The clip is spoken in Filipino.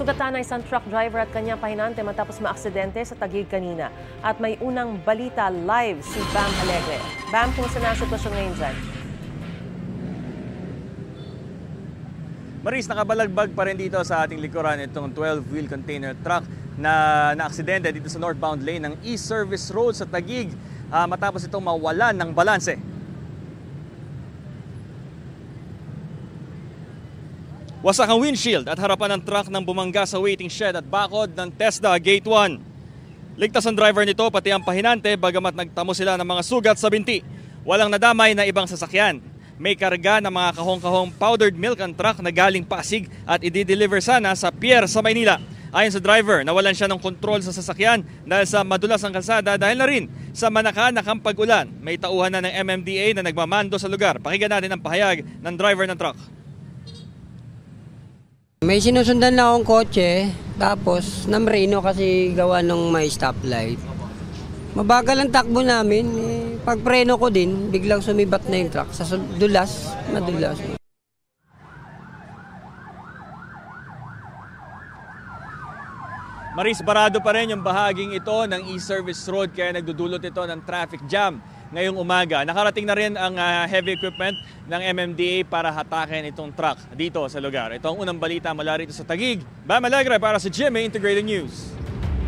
Nasugatan na isang truck driver at kanyang pahinante matapos maaksidente sa Taguig kanina. At may unang balita live si Bam Alegre. Bam, kumusta na ang sitwasyon ngayon dyan? Maris, nakabalagbag pa rin dito sa ating likuran itong 12-wheel container truck na naaksidente dito sa northbound lane ng East Service Road sa Taguig matapos itong mawalan ng balanse. Wasak ang windshield at harapan ng truck nang bumangga sa waiting shed at bakod ng TESDA Gate 1. Ligtas ang driver nito pati ang pahinante bagamat nagtamo sila ng mga sugat sa binti. Walang nadamay na ibang sasakyan. May karga ng mga kahong-kahong powdered milk ang truck na galing Pasig at i-deliver sana sa pier sa Maynila. Ayon sa driver, nawalan siya ng kontrol sa sasakyan dahil sa madulas ang kalsada dahil na rin sa manakanakang pag-ulan. May tauhan na ng MMDA na nagmamando sa lugar. Pakinggan natin ang pahayag ng driver ng truck. May sinusundan na akong kotse, tapos namrino kasi gawa ng may stoplight. Mabagal ang takbo namin, pagpreno ko din, biglang sumibat na yung truck. Sa dulas, madulas. Maris, barado pa rin yung bahaging ito ng East Service Road kaya nagdudulot ito ng traffic jam ngayong umaga. Nakarating na rin ang heavy equipment ng MMDA para hatakin itong truck dito sa lugar. Ito ang unang balita mula rito sa Taguig. Bam Alegre para sa GMA Integrated News.